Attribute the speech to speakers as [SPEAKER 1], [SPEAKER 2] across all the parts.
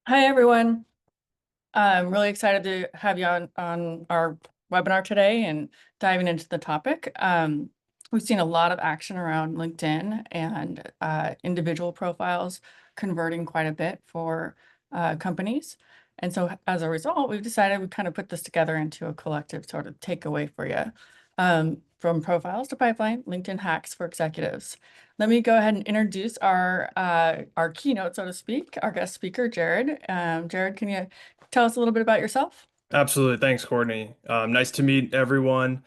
[SPEAKER 1] Hi, everyone. I'm really excited to have you on our webinar today and diving into the topic. We've seen a lot of action around LinkedIn and individual profiles converting quite a bit for companies. And so as a result, we've decided we kind of put this together into a collective sort of takeaway for you. From profiles to pipeline, LinkedIn hacks for executives. Let me go ahead and introduce our keynote, so to speak, our guest speaker, Jared. Jared, can you tell us a little bit about yourself?
[SPEAKER 2] Absolutely. Thanks, Courtney. Nice to meet everyone.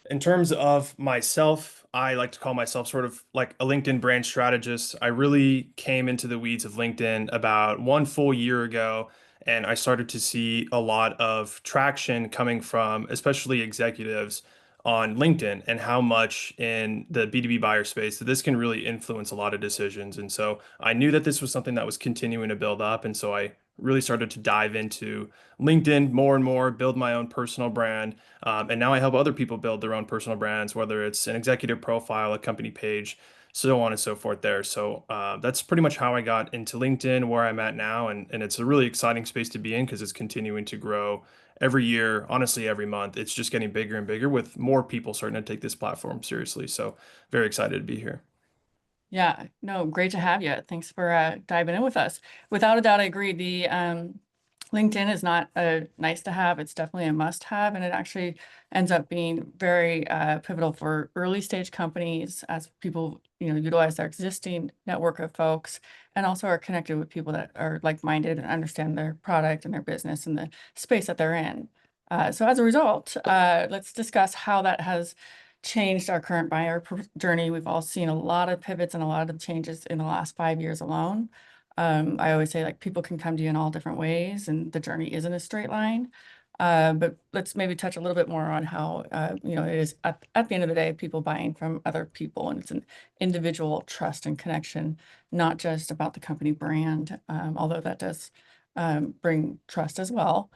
[SPEAKER 2] In terms of myself, I like to call myself sort of like a LinkedIn brand strategist. I really came into the weeds of LinkedIn about one full year ago, and I started to see a lot of traction coming from especially executives on LinkedIn and how much in the B2B buyer space that this can really influence a lot of decisions. And so I knew that this was something that was continuing to build up. And so I really started to dive into LinkedIn more and more, build my own personal brand. And now I help other people build their own personal brands, whether it's an executive profile, a company page, so on and so forth there. So that's pretty much how I got into LinkedIn, where I'm at now. And it's a really exciting space to be in because it's continuing to grow every year, honestly, every month. It's just getting bigger and bigger with more people starting to take this platform seriously. So very excited to be here.
[SPEAKER 1] Yeah, no, great to have you. Thanks for diving in with us. Without a doubt, I agree. The LinkedIn is not a nice to have. It's definitely a must have, and it actually ends up being very pivotal for early stage companies as people, utilize their existing network of folks and also are connected with people that are like-minded and understand their product and their business and the space that they're in. So as a result, let's discuss how that has changed our current journey. We've all seen a lot of pivots and a lot of changes in the last 5 years alone. I always say like people can come to you in all different ways and the journey isn't a straight line. But let's maybe touch a little bit more on how, it is at the end of the day, people buying from other people and it's an individual trust and connection, not just about the company brand, although that does bring trust as well.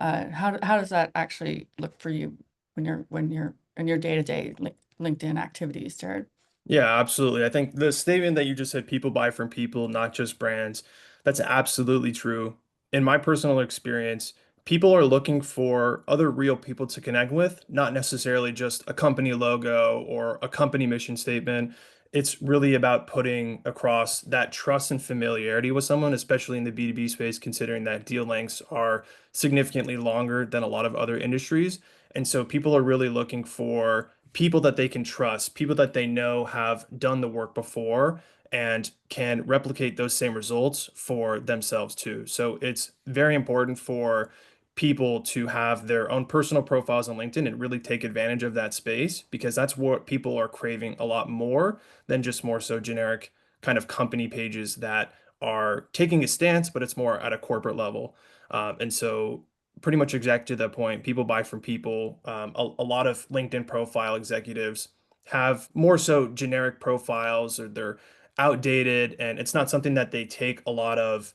[SPEAKER 1] How does that actually look for you when you're in your day-to-day LinkedIn activities, Jared?
[SPEAKER 2] Yeah, absolutely. I think the statement that you just said, people buy from people, not just brands, that's absolutely true. In my personal experience, people are looking for other real people to connect with, not necessarily just a company logo or a company mission statement. It's really about putting across that trust and familiarity with someone, especially in the B2B space, considering that deal lengths are significantly longer than a lot of other industries. And so people are really looking for people that they can trust, people that they know have done the work before and can replicate those same results for themselves too. So it's very important for people to have their own personal profiles on LinkedIn and really take advantage of that space because that's what people are craving a lot more than just more so generic kind of company pages that are taking a stance, but it's more at a corporate level. And so pretty much exact to that point. People buy from people. A lot of LinkedIn profile executives have more so generic profiles or they're outdated, and it's not something that they take a lot of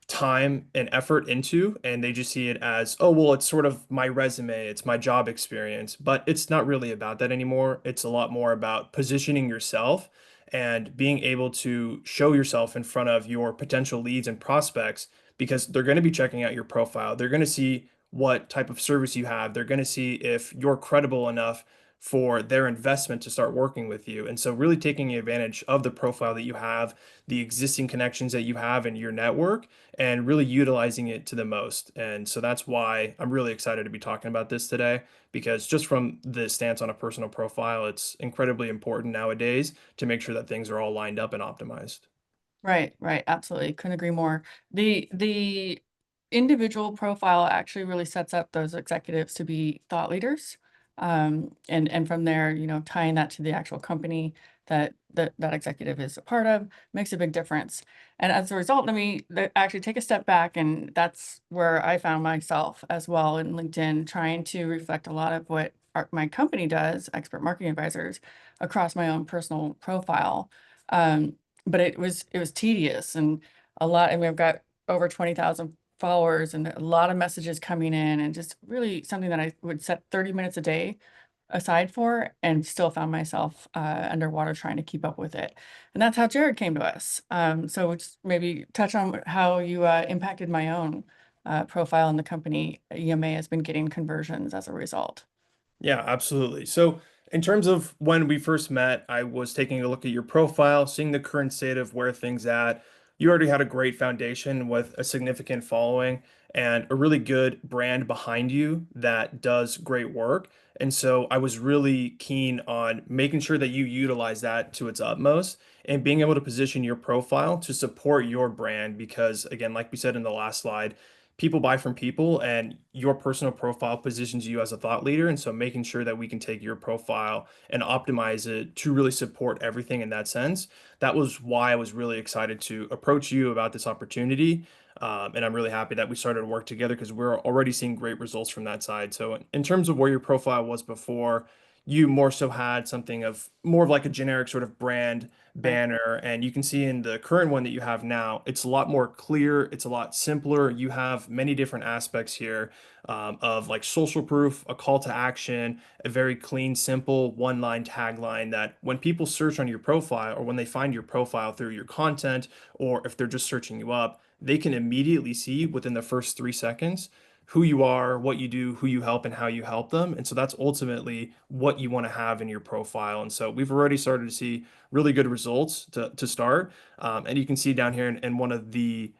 [SPEAKER 2] time and effort into, and they just see it as, oh, well, it's sort of my resume, it's my job experience, but it's not really about that anymore. It's a lot more about positioning yourself and being able to show yourself in front of your potential leads and prospects because they're going to be checking out your profile. They're going to see what type of service you have. They're going to see if you're credible enough for their investment to start working with you. And so really taking advantage of the profile that you have, the existing connections that you have in your network and really utilizing it to the most. And so that's why I'm really excited to be talking about this today, because just from the stance on a personal profile, it's incredibly important nowadays to make sure that things are all lined up and optimized.
[SPEAKER 1] Right, right, absolutely. Couldn't agree more. The individual profile actually really sets up those executives to be thought leaders. And from there, tying that to the actual company that executive is a part of makes a big difference. And as a result, actually take a step back, and that's where I found myself as well in LinkedIn, trying to reflect a lot of what my company does, Expert Marketing Advisors, across my own personal profile. But it was tedious and a lot, and we've got over 20,000 followers and a lot of messages coming in and just really something that I would set 30 minutes a day aside for and still found myself underwater trying to keep up with it. And that's how Jared came to us. So just maybe touch on how you impacted my own profile in the company. EMA has been getting conversions as a result.
[SPEAKER 2] Yeah, absolutely. So, in terms of when we first met, I was taking a look at your profile, seeing the current state of where things at. You already had a great foundation with a significant following and a really good brand behind you that does great work. And so I was really keen on making sure that you utilize that to its utmost and being able to position your profile to support your brand because again, like we said in the last slide, people buy from people and your personal profile positions you as a thought leader. And so making sure that we can take your profile and optimize it to really support everything in that sense. That was why I was really excited to approach you about this opportunity. And I'm really happy that we started to work together because we're already seeing great results from that side. So in terms of where your profile was before, you more so had something of more of like a generic sort of brand
[SPEAKER 1] Right.
[SPEAKER 2] banner. And you can see in the current one that you have now, it's a lot more clear. It's a lot simpler. You have many different aspects here of like social proof, a call to action, a very clean, simple one line tagline that when people search on your profile or when they find your profile through your content, or if they're just searching you up, they can immediately see within the first 3 seconds who you are, what you do, who you help, and how you help them. And so that's ultimately what you want to have in your profile. And so we've already started to see really good results to start. And you can see down here in one of the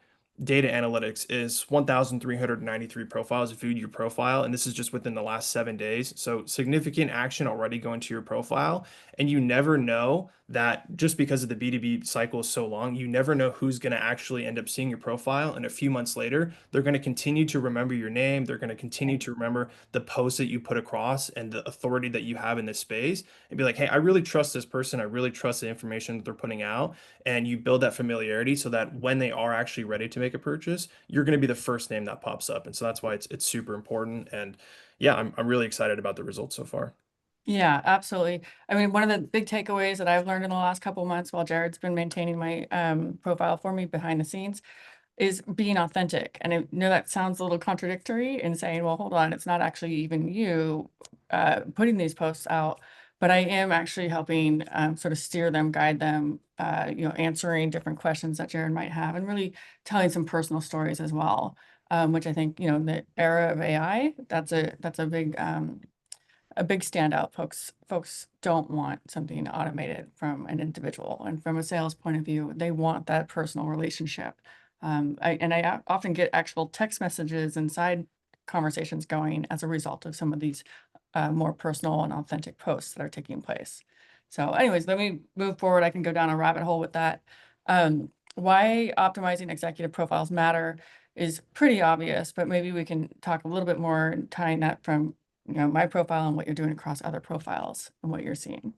[SPEAKER 2] data analytics is 1,393 profiles viewed your profile. And this is just within the last 7 days. So significant action already going to your profile. And you never know that just because of the B2B cycle is so long, you never know who's going to actually end up seeing your profile. And a few months later, they're going to continue to remember your name. They're going to continue to remember the posts that you put across and the authority that you have in this space and be like, hey, I really trust this person. I really trust the information that they're putting out. And you build that familiarity so that when they are actually ready to make a purchase, you're going to be the first name that pops up. And so that's why it's super important. And yeah, I'm really excited about the results so far.
[SPEAKER 1] Yeah, absolutely. I mean, one of the big takeaways that I've learned in the last couple of months while Jared's been maintaining my profile for me behind the scenes is being authentic. And I know that sounds a little contradictory in saying, well, hold on, it's not actually even you putting these posts out, but I am actually helping sort of steer them, guide them, answering different questions that Jared might have and really telling some personal stories as well. Which I think, in the era of AI, that's a big standout. Folks don't want something automated from an individual, and from a sales point of view, they want that personal relationship. I often get actual text messages and side conversations going as a result of some of these more personal and authentic posts that are taking place. So, anyways, let me move forward. I can go down a rabbit hole with that. Why optimizing executive profiles matter is pretty obvious, but maybe we can talk a little bit more, tying that from my profile and what you're doing across other profiles and what you're seeing.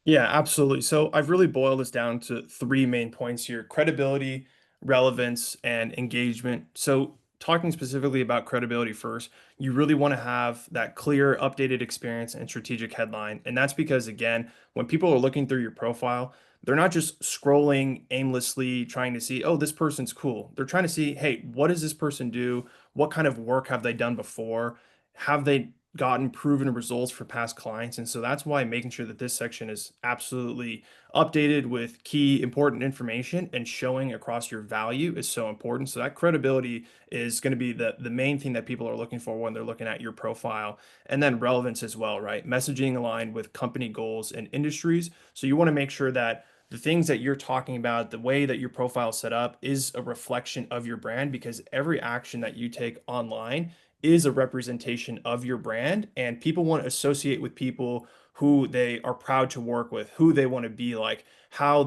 [SPEAKER 2] Yeah, absolutely. So I've really boiled this down to three main points here: credibility, relevance, and engagement. So, talking specifically about credibility first, you really want to have that clear, updated experience and strategic headline. And that's because, again, when people are looking through your profile, they're not just scrolling aimlessly trying to see, oh, this person's cool. They're trying to see, hey, what does this person do? What kind of work have they done before? Have they gotten proven results for past clients? And so that's why making sure that this section is absolutely updated with key important information and showing across your value is so important. So that credibility is going to be the main thing that people are looking for when they're looking at your profile. And then relevance as well, right? Messaging aligned with company goals and industries. So you want to make sure that the things that you're talking about, the way that your profile is set up is a reflection of your brand because every action that you take online is a representation of your brand, and people want to associate with people who they are proud to work with, who they want to be like, how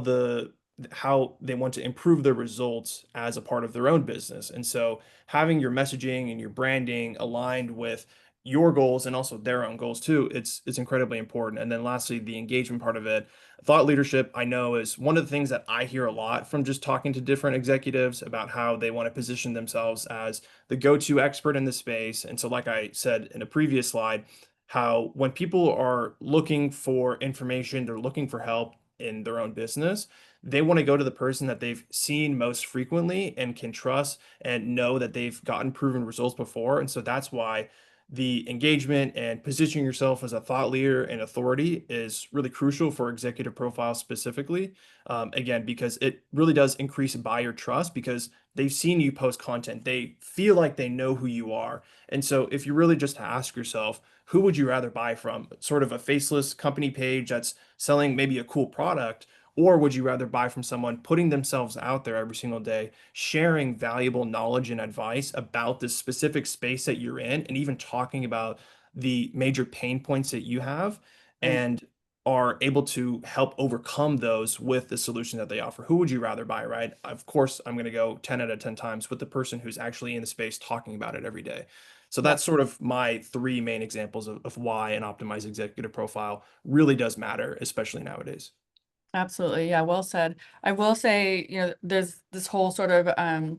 [SPEAKER 2] they want to improve their results as a part of their own business. And so having your messaging and your branding aligned with your goals and also their own goals too, it's incredibly important. And then lastly, the engagement part of it. Thought leadership, I know, is one of the things that I hear a lot from just talking to different executives about how they want to position themselves as the go-to expert in the space. And so, like I said in a previous slide, how when people are looking for information, they're looking for help in their own business, they want to go to the person that they've seen most frequently and can trust and know that they've gotten proven results before. And so that's why the engagement and positioning yourself as a thought leader and authority is really crucial for executive profile specifically. Again, because it really does increase buyer trust because they've seen you post content. They feel like they know who you are. And so if you really just ask yourself, who would you rather buy from? Sort of a faceless company page that's selling maybe a cool product, or would you rather buy from someone putting themselves out there every single day, sharing valuable knowledge and advice about the specific space that you're in, and even talking about the major pain points that you have,
[SPEAKER 1] Right.
[SPEAKER 2] and are able to help overcome those with the solution that they offer? Who would you rather buy, right? Of course, I'm going to go 10 out of 10 times with the person who's actually in the space talking about it every day. So
[SPEAKER 1] Yeah.
[SPEAKER 2] that's sort of my three main examples of why an optimized executive profile really does matter, especially nowadays.
[SPEAKER 1] Absolutely. Yeah, well said. I will say, there's this whole sort of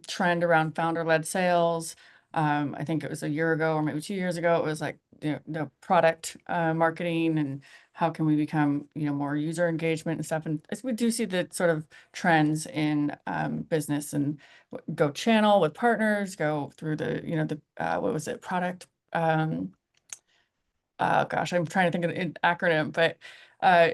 [SPEAKER 1] trend around founder-led sales. I think it was a year ago or maybe 2 years ago. It was like, the product marketing and how can we become, more user engagement and stuff. And as we do see the sort of trends in business and go channel with partners, go through the what was it, product gosh, I'm trying to think of an acronym, but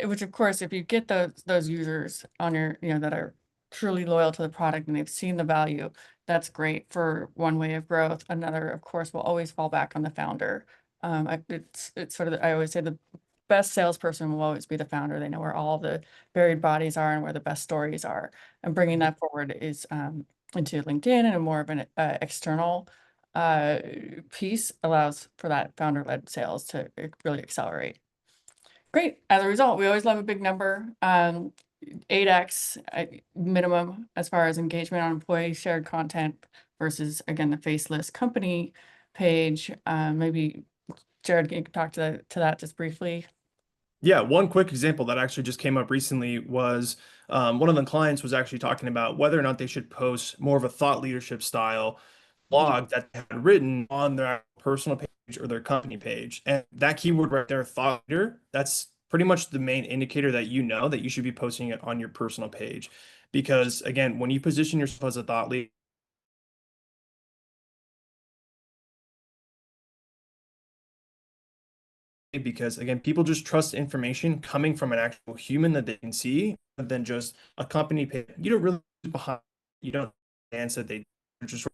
[SPEAKER 1] which of course, if you get those users on your, that are truly loyal to the product and they've seen the value, that's great for one way of growth. Another, of course, will always fall back on the founder. It's sort of I always say the best salesperson will always be the founder. They know where all the buried bodies are and where the best stories are, and bringing that forward is into LinkedIn and a more of an external uh, piece allows for that founder-led sales to really accelerate. Great. As a result, we always love a big number. 8x minimum as far as engagement on employee shared content versus, again, the faceless company page. Maybe Jared, can you talk to that just briefly?
[SPEAKER 2] Yeah, one quick example that actually just came up recently was one of the clients was actually talking about whether or not they should post more of a thought leadership style
[SPEAKER 1] Mhm.
[SPEAKER 2] blog that they had written on their personal page or their company page. And that keyword right there, thought leader, that's pretty much the main indicator that you know that you should be posting it on your personal page. Because again, when you position yourself as a thought leader, because again, people just trust information coming from an actual human that they can see than just a company page. You don't really behind, you don't answer, they just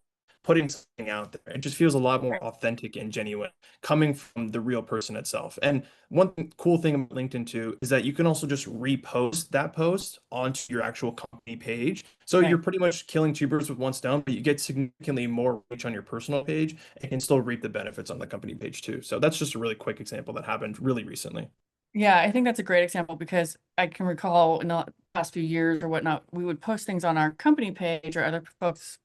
[SPEAKER 2] putting something out there. It just feels a lot more authentic and genuine coming from the real person itself. And one cool thing about LinkedIn too is that you can also just repost that post onto your actual company page. So you're
[SPEAKER 1] Right.
[SPEAKER 2] pretty much killing two birds with one stone, but you get significantly more reach on your personal page and can still reap the benefits on the company page too. So that's just a really quick example that happened really recently.
[SPEAKER 1] Yeah, I think that's a great example because I can recall in the past few years or whatnot, we would post things on our company page or other folks,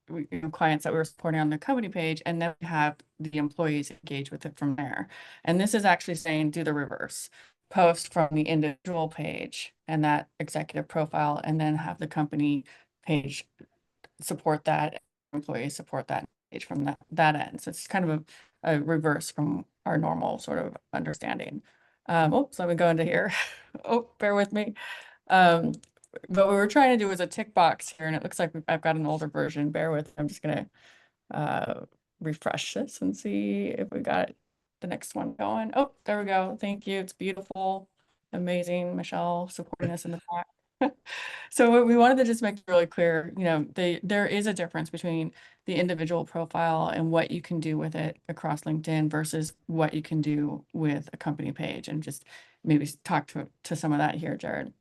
[SPEAKER 1] clients that we were supporting on the company page, and then have the employees engage with it from there. And this is actually saying do the reverse, post from the individual page and that executive profile, and then have the company page support that, employees support that page from that end. So it's kind of a reverse from our normal sort of understanding. Oops, let me go into here. Oh, bear with me. Um, what we were trying to do was a tick box here, and it looks like I've got an older version. Bear with, I'm just gonna refresh this and see if we got the next one going. Oh, there we go. Thank you. It's beautiful, amazing. Michelle supporting us in the back. So what we wanted to just make really clear, there is a difference between the individual profile and what you can do with it across LinkedIn versus what you can do with a company page, and just maybe talk to some of that here, Jared.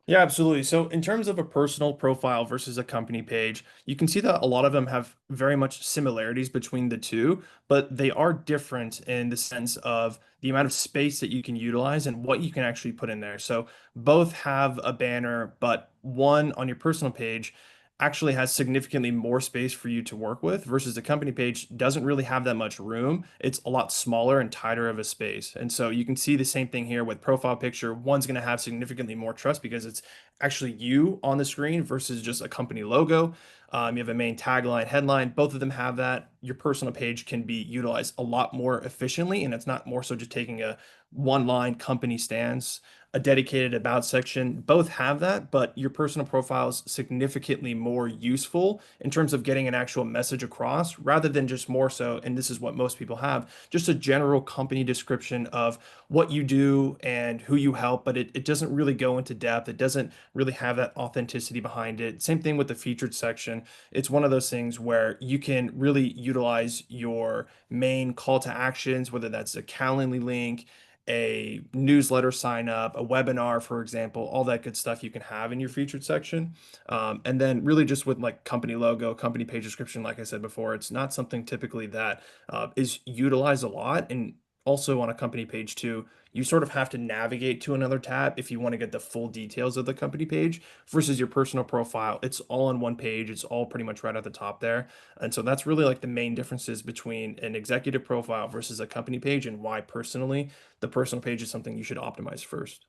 [SPEAKER 2] Yeah, absolutely. So, in terms of a personal profile versus a company page, you can see that a lot of them have very much similarities between the two, but they are different in the sense of the amount of space that you can utilize and what you can actually put in there. So, both have a banner, but one on your personal page actually has significantly more space for you to work with versus the company page doesn't really have that much room. It's a lot smaller and tighter of a space. And so you can see the same thing here with profile picture. One's going to have significantly more trust because it's actually you on the screen versus just a company logo. You have a main tagline, headline. Both of them have that. Your personal page can be utilized a lot more efficiently, and it's not more so just taking a one line company stance, a dedicated about section. Both have that, but your personal profile is significantly more useful in terms of getting an actual message across rather than just more so, and this is what most people have, just a general company description of what you do and who you help, but it doesn't really go into depth. It doesn't really have that authenticity behind it. Same thing with the featured section. It's one of those things where you can really utilize your main call to actions, whether that's a Calendly link, a newsletter sign up, a webinar, for example, all that good stuff you can have in your featured section. And then really just with like company logo, company page description, like I said before, it's not something typically that is utilized a lot. And also on a company page too, you sort of have to navigate to another tab if you want to get the full details of the company page versus your personal profile. It's all on one page. It's all pretty much right at the top there. And so that's really like the main differences between an executive profile versus a company page and why personally the personal page is something you should optimize first.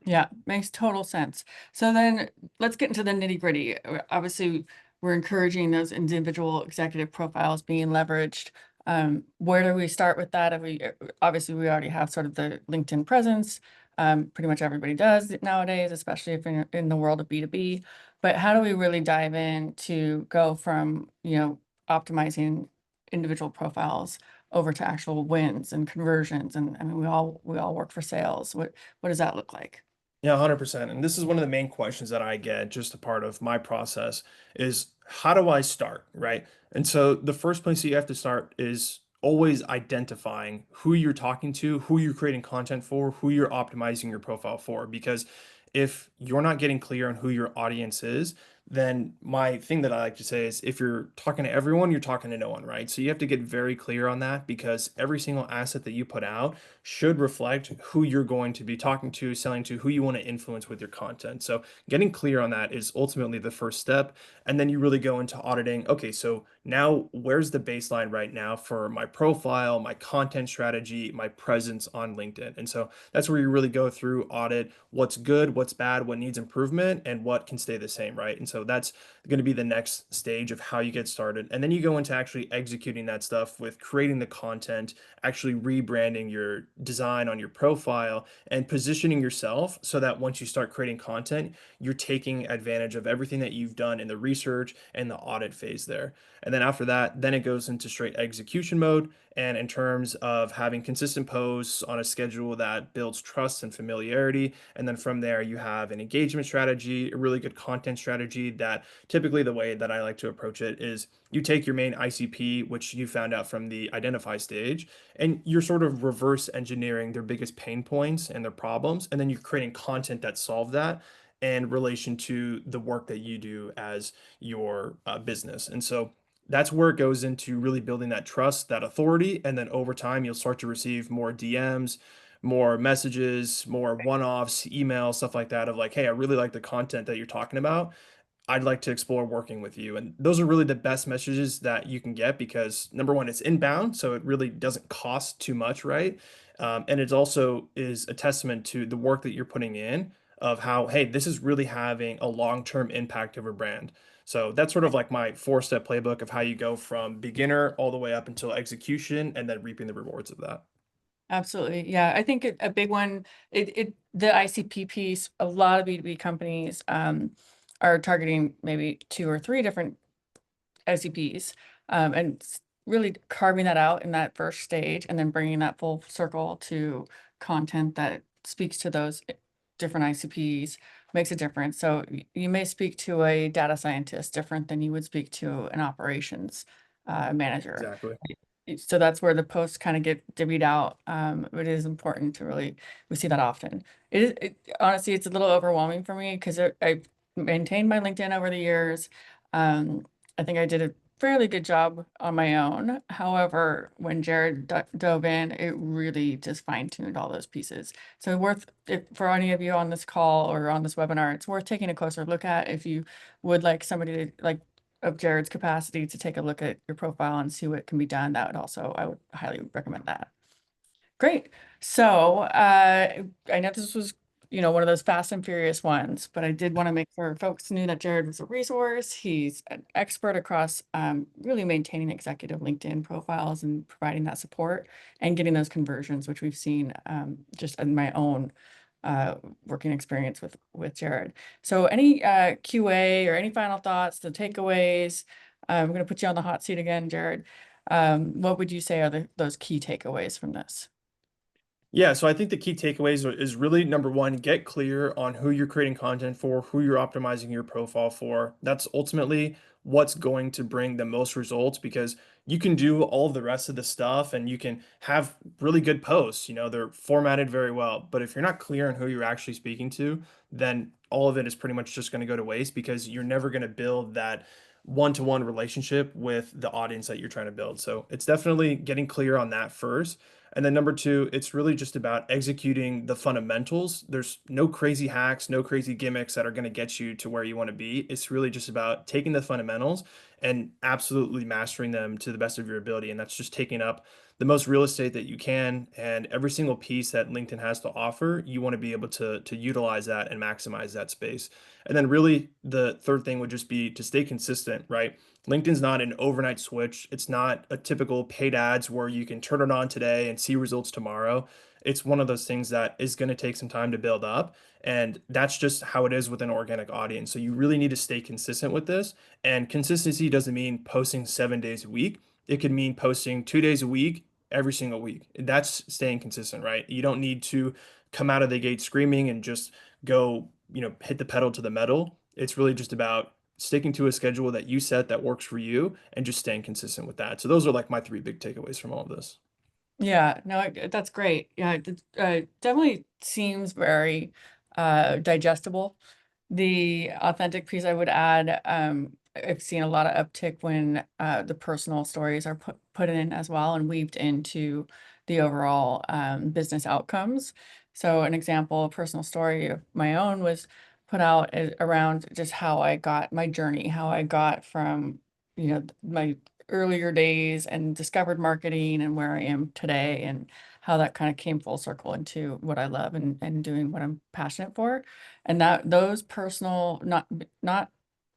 [SPEAKER 1] Yeah, makes total sense. So then let's get into the nitty gritty. Obviously, we're encouraging those individual executive profiles being leveraged. Where do we start with that? If we obviously we already have sort of the LinkedIn presence. Pretty much everybody does it nowadays, especially if in the world of B2B. But how do we really dive in to go from, optimizing individual profiles over to actual wins and conversions? And I mean, we all work for sales. What does that look like?
[SPEAKER 2] Yeah, 100%. And this is one of the main questions that I get, just a part of my process is how do I start, right? And so the first place you have to start is always identifying who you're talking to, who you're creating content for, who you're optimizing your profile for. Because if you're not getting clear on who your audience is, then my thing that I like to say is if you're talking to everyone, you're talking to no one, right? So you have to get very clear on that because every single asset that you put out should reflect who you're going to be talking to, selling to, who you want to influence with your content. So getting clear on that is ultimately the first step. And then you really go into auditing. Okay, so now where's the baseline right now for my profile, my content strategy, my presence on LinkedIn? And so that's where you really go through audit what's good, what's bad, what needs improvement, and what can stay the same, right? And so that's going to be the next stage of how you get started. And then you go into actually executing that stuff with creating the content, actually rebranding your design on your profile and positioning yourself so that once you start creating content, you're taking advantage of everything that you've done in the research and the audit phase there. And then after that, then it goes into straight execution mode. And in terms of having consistent posts on a schedule that builds trust and familiarity. And then from there, you have an engagement strategy, a really good content strategy that typically the way that I like to approach it is you take your main ICP, which you found out from the identify stage, and you're sort of reverse engineering their biggest pain points and their problems. And then you're creating content that solve that in relation to the work that you do as your business. And so that's where it goes into really building that trust, that authority. And then over time, you'll start to receive more DMs, more messages, more one-offs, emails, stuff like that of like, hey, I really like the content that you're talking about. I'd like to explore working with you. And those are really the best messages that you can get because number one, it's inbound, so it really doesn't cost too much, right? And it also is a testament to the work that you're putting in of how, hey, this is really having a long-term impact of a brand. So that's sort of like my four-step playbook of how you go from beginner all the way up until execution and then reaping the rewards of that.
[SPEAKER 1] Absolutely. Yeah. I think a big one, the ICP piece, a lot of B2B companies are targeting maybe two or three different ICPs, and really carving that out in that first stage and then bringing that full circle to content that speaks to those different ICPs makes a difference. So you may speak to a data scientist different than you would speak to an operations manager.
[SPEAKER 2] Exactly.
[SPEAKER 1] So that's where the posts kind of get divvied out. But it is important to really, we see that often. Honestly, it's a little overwhelming for me because I've maintained my LinkedIn over the years. I think I did a fairly good job on my own. However, when Jared dove in, it really just fine-tuned all those pieces. So for any of you on this call or on this webinar, it's worth taking a closer look at if you would like somebody to like of Jared's capacity to take a look at your profile and see what can be done. That would also, I would highly recommend that. Great. So I know this was one of those fast and furious ones, but I did want to make sure folks knew that Jared was a resource. He's an expert across really maintaining executive LinkedIn profiles and providing that support and getting those conversions, which we've seen just in my own working experience with Jared. So any QA or any final thoughts, the takeaways? I'm going to put you on the hot seat again, Jared. What would you say are those key takeaways from this?
[SPEAKER 2] Yeah, so I think the key takeaways is really number one, get clear on who you're creating content for, who you're optimizing your profile for. That's ultimately what's going to bring the most results because you can do all of the rest of the stuff and you can have really good posts, they're formatted very well. But if you're not clear on who you're actually speaking to, then all of it is pretty much just going to go to waste because you're never going to build that one-to-one relationship with the audience that you're trying to build. So it's definitely getting clear on that first. And then number two, it's really just about executing the fundamentals. There's no crazy hacks, no crazy gimmicks that are going to get you to where you want to be. It's really just about taking the fundamentals and absolutely mastering them to the best of your ability. And that's just taking up the most real estate that you can. And every single piece that LinkedIn has to offer, you want to be able to utilize that and maximize that space. And then really the third thing would just be to stay consistent, right? LinkedIn's not an overnight switch. It's not a typical paid ads where you can turn it on today and see results tomorrow. It's one of those things that is going to take some time to build up. And that's just how it is with an organic audience. So you really need to stay consistent with this. And consistency doesn't mean posting 7 days a week. It could mean posting 2 days a week, every single week. That's staying consistent, right? You don't need to come out of the gate screaming and just go, hit the pedal to the metal. It's really just about sticking to a schedule that you set that works for you and just staying consistent with that. So those are like my three big takeaways from all of this.
[SPEAKER 1] Yeah, no, that's great. Yeah, it definitely seems very digestible. The authentic piece I would add, I've seen a lot of uptick when the personal stories are put in as well and weaved into the overall business outcomes. So an example, a personal story of my own was put out around just how I got my journey, how I got from, my earlier days and discovered marketing and where I am today and how that kind of came full circle into what I love and doing what I'm passionate for. And that those personal, not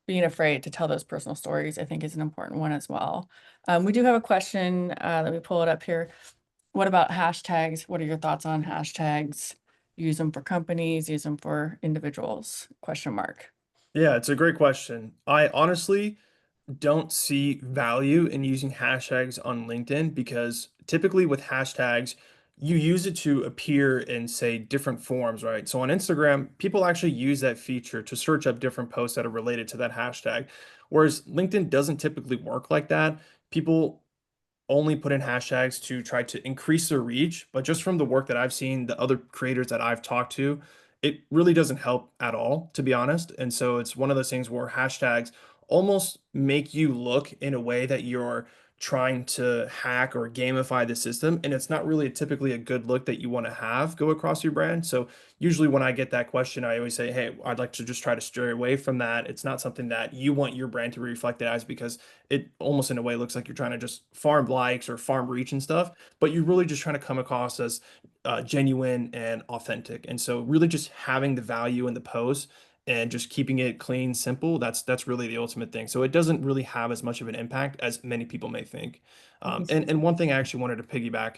[SPEAKER 1] being afraid to tell those personal stories, I think is an important one as well. We do have a question, let me pull it up here. What about hashtags? What are your thoughts on hashtags? Use them for companies, use them for individuals? Question mark.
[SPEAKER 2] Yeah, it's a great question. I honestly don't see value in using hashtags on LinkedIn because typically with hashtags, you use it to appear in, say, different forms, right? So on Instagram, people actually use that feature to search up different posts that are related to that hashtag. Whereas LinkedIn doesn't typically work like that. People only put in hashtags to try to increase their reach. But just from the work that I've seen, the other creators that I've talked to, it really doesn't help at all, to be honest. And so it's one of those things where hashtags almost make you look in a way that you're trying to hack or gamify the system. And it's not really typically a good look that you want to have go across your brand. So usually when I get that question, I always say, hey, I'd like to just try to stray away from that. It's not something that you want your brand to be reflected as because it almost in a way looks like you're trying to just farm likes or farm reach and stuff, but you're really just trying to come across as genuine and authentic. And so really just having the value in the post and just keeping it clean, simple, that's really the ultimate thing. So it doesn't really have as much of an impact as many people may think. And one thing I actually wanted to piggyback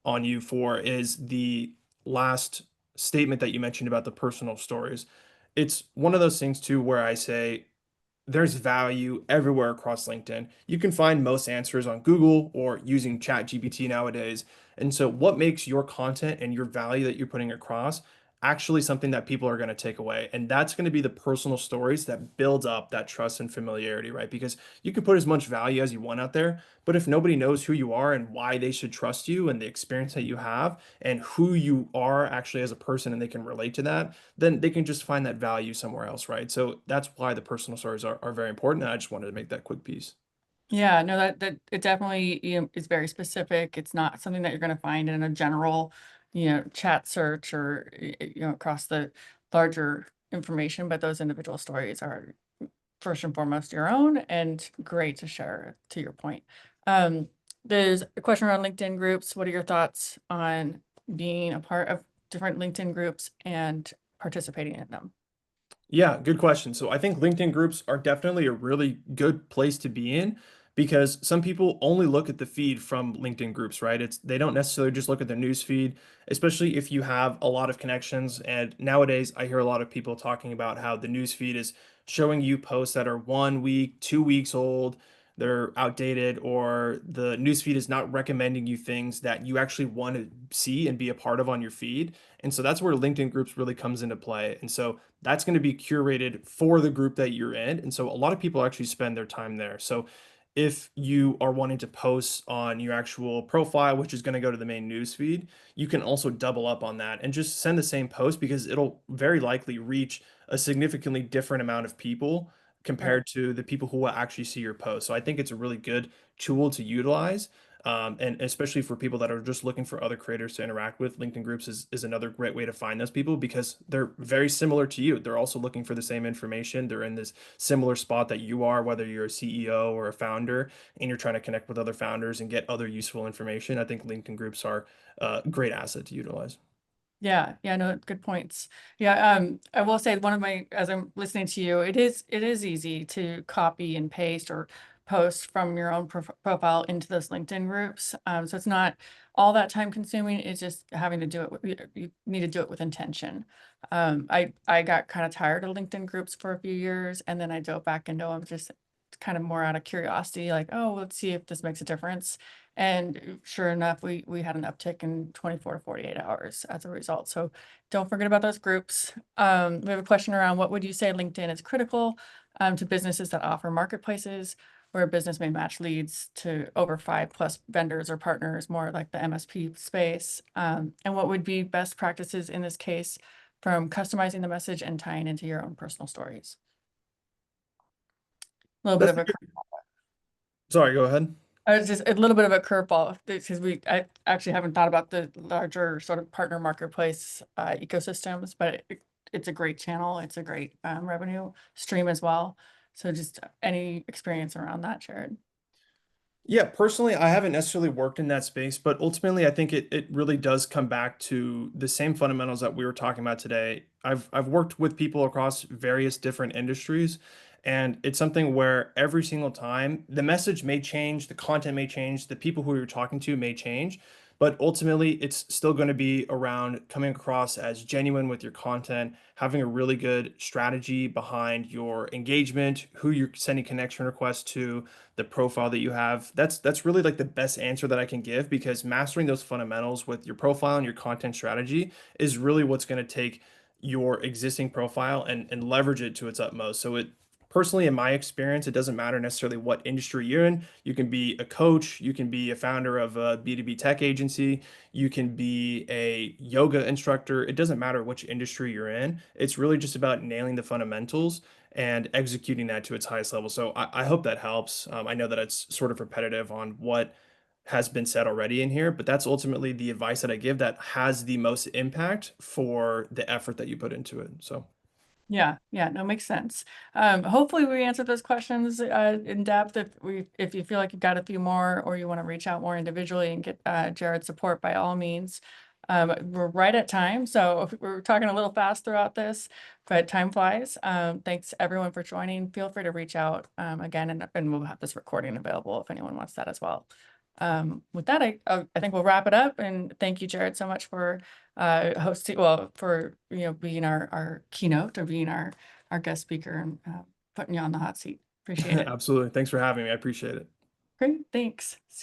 [SPEAKER 2] on you for is the last statement that you mentioned about the personal stories. It's one of those things too where I say there's value everywhere across LinkedIn. You can find most answers on Google or using ChatGPT nowadays. And so, what makes your content and your value that you're putting across actually something that people are going to take away? And that's going to be the personal stories that build up that trust and familiarity, right? Because you can put as much value as you want out there, but if nobody knows who you are and why they should trust you and the experience that you have and who you are actually as a person and they can relate to that, then they can just find that value somewhere else, right? So that's why the personal stories are very important. And I just wanted to make that quick piece.
[SPEAKER 1] Yeah, no, that it definitely, is very specific. It's not something that you're going to find in a general, chat search or, across the larger information, but those individual stories are first and foremost your own and great to share to your point. Um, there's a question around LinkedIn groups. What are your thoughts on being a part of different LinkedIn groups and participating in them?
[SPEAKER 2] Yeah, good question. So I think LinkedIn groups are definitely a really good place to be in because some people only look at the feed from LinkedIn groups, right? They don't necessarily just look at the news feed, especially if you have a lot of connections. And nowadays I hear a lot of people talking about how the news feed is showing you posts that are 1 week, 2 weeks old, they're outdated, or the news feed is not recommending you things that you actually want to see and be a part of on your feed. And so that's where LinkedIn groups really comes into play. And so that's going to be curated for the group that you're in. And so a lot of people actually spend their time there. So if you are wanting to post on your actual profile, which is going to go to the main news feed, you can also double up on that and just send the same post because it'll very likely reach a significantly different amount of people
[SPEAKER 1] Right.
[SPEAKER 2] compared to the people who will actually see your post. So I think it's a really good tool to utilize. And especially for people that are just looking for other creators to interact with, LinkedIn groups is another great way to find those people because they're very similar to you. They're also looking for the same information. They're in this similar spot that you are, whether you're a CEO or a founder, and you're trying to connect with other founders and get other useful information. I think LinkedIn groups are a great asset to utilize.
[SPEAKER 1] Yeah, yeah, no, good points. Yeah, I will say one of my, as I'm listening to you, it is easy to copy and paste or post from your own profile into those LinkedIn groups. So it's not all that time consuming. It's just having to do it with, you need to do it with intention. I got kind of tired of LinkedIn groups for a few years, and then I dove back into them just kind of more out of curiosity, like, oh, let's see if this makes a difference. And sure enough, we had an uptick in 24 to 48 hours as a result. So don't forget about those groups. We have a question around what would you say LinkedIn is critical to businesses that offer marketplaces where a business may match leads to over 5+ vendors or partners, more like the MSP space. And what would be best practices in this case from customizing the message and tying into your own personal stories? A little bit
[SPEAKER 2] That's
[SPEAKER 1] of a
[SPEAKER 2] sorry, go ahead.
[SPEAKER 1] It's just a little bit of a curveball because I actually haven't thought about the larger sort of partner marketplace ecosystems, but it's a great channel. It's a great revenue stream as well. So just any experience around that, Jared?
[SPEAKER 2] Yeah, personally, I haven't necessarily worked in that space, but ultimately, I think it really does come back to the same fundamentals that we were talking about today. I've worked with people across various different industries, and it's something where every single time the message may change, the content may change, the people who you're talking to may change, but ultimately, it's still going to be around coming across as genuine with your content, having a really good strategy behind your engagement, who you're sending connection requests to, the profile that you have. That's really like the best answer that I can give because mastering those fundamentals with your profile and your content strategy is really what's going to take your existing profile and leverage it to its utmost. So it personally, in my experience, it doesn't matter necessarily what industry you're in. You can be a coach, you can be a founder of a B2B tech agency, you can be a yoga instructor. It doesn't matter which industry you're in. It's really just about nailing the fundamentals and executing that to its highest level. So I hope that helps. I know that it's sort of repetitive on what has been said already in here, but that's ultimately the advice that I give that has the most impact for the effort that you put into it. So
[SPEAKER 1] Yeah, yeah, no, makes sense. Hopefully we answered those questions in depth. If you feel like you've got a few more or you want to reach out more individually and get Jared's support, by all means. We're right at time, so we're talking a little fast throughout this, but time flies. Thanks everyone for joining. Feel free to reach out again, and we'll have this recording available if anyone wants that as well. With that, I think we'll wrap it up, and thank you, Jared, so much for hosting, well, for being our keynote or being our guest speaker and putting you on the hot seat. Appreciate it.
[SPEAKER 2] absolutely. Thanks for having me. I appreciate it.
[SPEAKER 1] Great, thanks. See you.